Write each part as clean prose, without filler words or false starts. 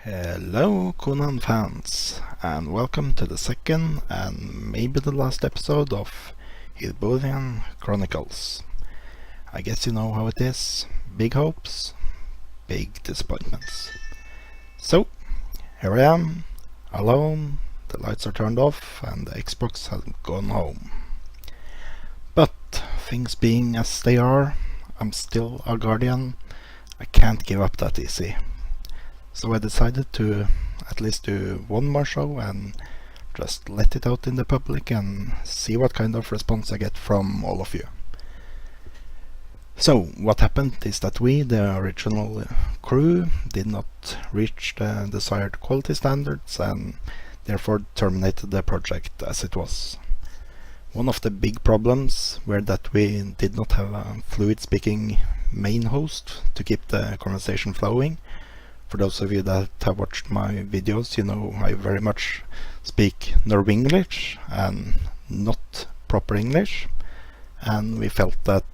Hello Conan fans, and welcome to the second and maybe the last episode of Hyborian Chronicles. I guess you know how it is. Big hopes, big disappointments. So, here I am, alone, the lights are turned off and the Xbox has gone home. But, things being as they are, I'm still a guardian. I can't give up that easy. So I decided to at least do one more show and just let it out in the public and see what kind of response I get from all of you. So what happened is that we, the original crew, did not reach the desired quality standards and therefore terminated the project as it was. One of the big problems were that we did not have a fluid speaking main host to keep the conversation flowing. For those of you that have watched my videos, you know I very much speak Norwenglish and not proper English, and we felt that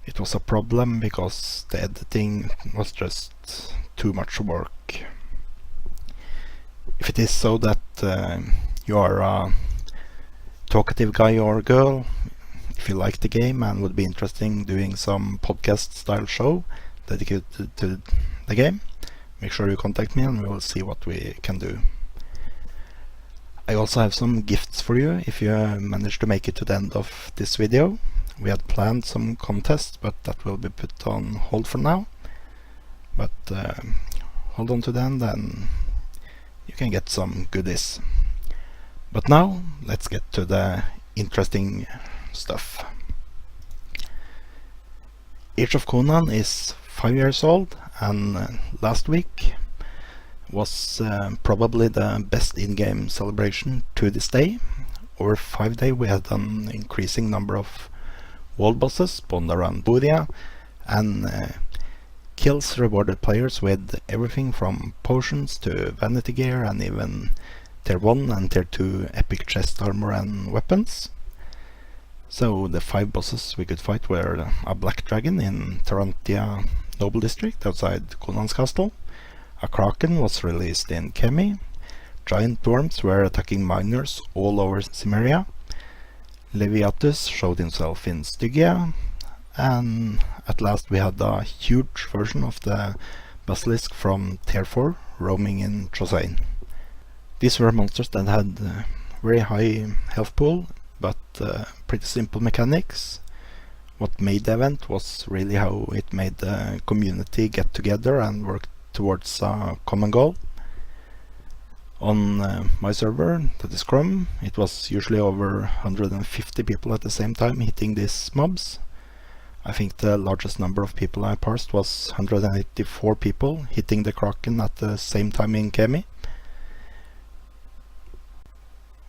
it was a problem because the editing was just too much work. If it is so that you are a talkative guy or girl, if you like the game and would be interested in doing some podcast style show dedicated to the game, make sure you contact me and we will see what we can do. I also have some gifts for you if you manage to make it to the end of this video. We had planned some contests, but that will be put on hold for now. But hold on to the end and you can get some goodies. But now let's get to the interesting stuff. Age of Conan is 5 years old, and last week was probably the best in-game celebration to this day. Over 5 days we had an increasing number of world bosses spawned around Budia, and kills rewarded players with everything from potions to vanity gear and even tier 1 and tier 2 epic chest armor and weapons. So the 5 bosses we could fight were a black dragon in Tarantia Noble District outside Conan's castle. A kraken was released in Kemi. Giant worms were attacking miners all over Cimmeria. Leviatus showed himself in Stygia. And at last we had a huge version of the basilisk from tier 4 roaming in Trosain. These were monsters that had very high health pool, but pretty simple mechanics. What made the event was really how it made the community get together and work towards a common goal. On my server, that is Chrome, it was usually over 150 people at the same time hitting these mobs. I think the largest number of people I parsed was 184 people hitting the Kraken at the same time in Kemi.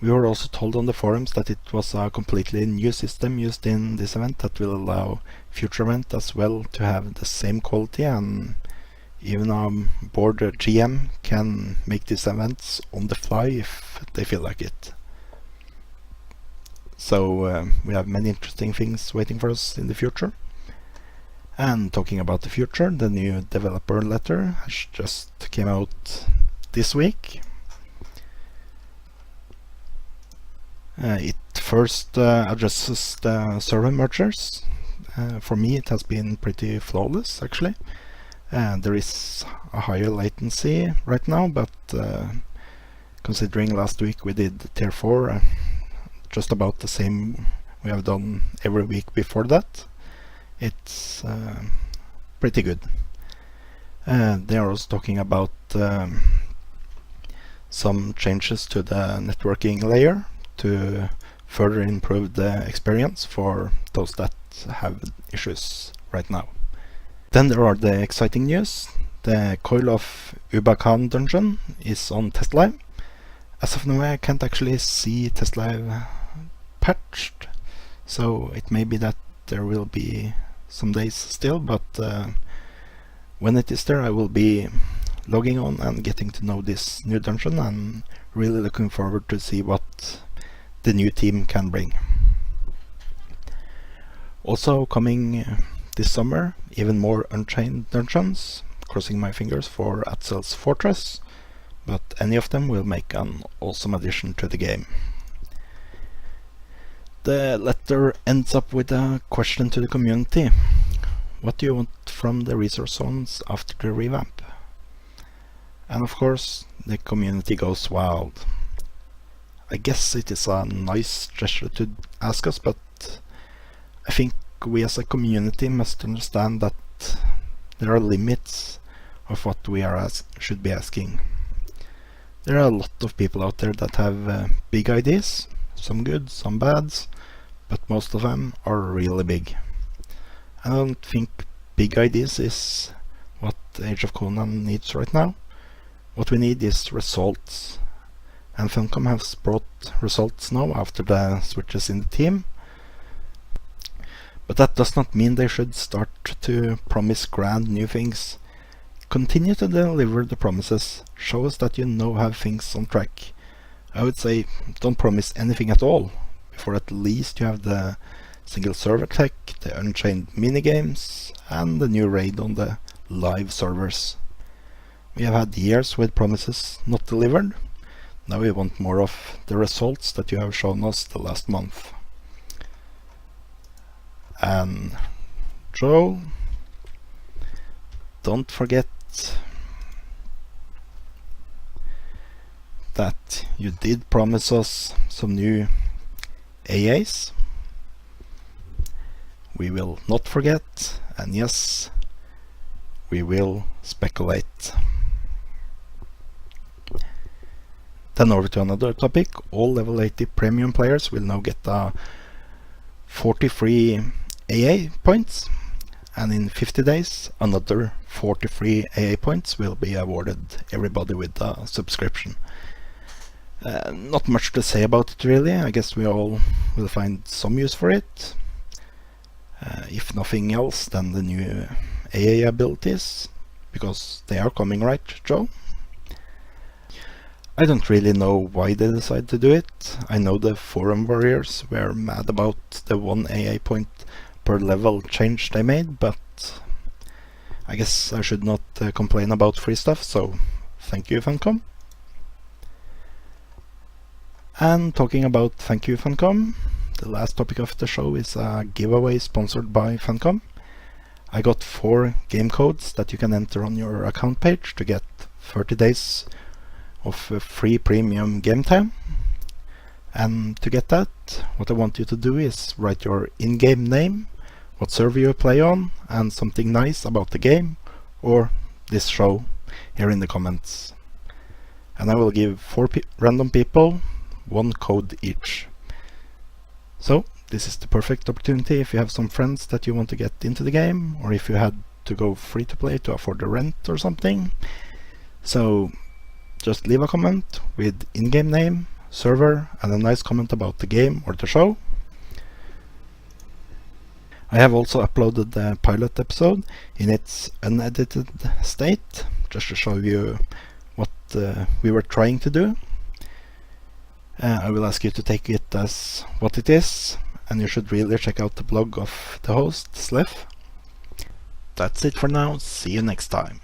We were also told on the forums that it was a completely new system used in this event that will allow future events as well to have the same quality, and even a bored GM can make these events on the fly if they feel like it. So we have many interesting things waiting for us in the future. And talking about the future, the new developer letter has just came out this week. It first addresses the server mergers. For me it has been pretty flawless actually. There is a higher latency right now, but considering last week we did tier 4, just about the same we have done every week before that, it's pretty good. They are also talking about some changes to the networking layer to further improve the experience for those that have issues right now. Then there are the exciting news. The Coil of Ubakan dungeon is on test live. As of now I can't actually see test live patched, so it may be that there will be some days still, but when it is there I will be logging on and getting to know this new dungeon, and really looking forward to see what the new team can bring. Also coming this summer, even more Unchained dungeons, crossing my fingers for Atzel's Fortress, but any of them will make an awesome addition to the game. The letter ends up with a question to the community. What do you want from the resource zones after the revamp? And of course, the community goes wild. I guess it is a nice gesture to ask us, but I think we as a community must understand that there are limits of what we should be asking. There are a lot of people out there that have big ideas, some good, some bad, but most of them are really big. I don't think big ideas is what Age of Conan needs right now. What we need is results. And Funcom has brought results now after the switches in the team. But that does not mean they should start to promise grand new things. Continue to deliver the promises. Show us that you now have things on track. I would say don't promise anything at all before at least you have the single server tech, the Unchained minigames, and the new raid on the live servers. We have had years with promises not delivered. Now we want more of the results that you have shown us the last month. And Joe, don't forget that you did promise us some new AAs. We will not forget, and yes, we will speculate. Then over to another topic. All level 80 premium players will now get 43 AA points, and in 50 days another 43 AA points will be awarded everybody with a subscription. Not much to say about it really. I guess we all will find some use for it. If nothing else, then the new AA abilities, because they are coming, right, Joe? I don't really know why they decided to do it. I know the forum warriors were mad about the 1 AA point per level change they made, but I guess I should not complain about free stuff, so thank you, Funcom. And talking about thank you, Funcom, the last topic of the show is a giveaway sponsored by Funcom. I got 4 game codes that you can enter on your account page to get 30 days of free premium game time. And to get that, what I want you to do is write your in-game name, what server you play on, and something nice about the game or this show here in the comments. And I will give 4 random people 1 code each. So this is the perfect opportunity if you have some friends that you want to get into the game, or if you had to go free to play to afford the rent or something. So just leave a comment with in-game name, server, and a nice comment about the game or the show. I have also uploaded the pilot episode in its unedited state, just to show you what we were trying to do. I will ask you to take it as what it is, and you should really check out the blog of the host, Slef. That's it for now, see you next time.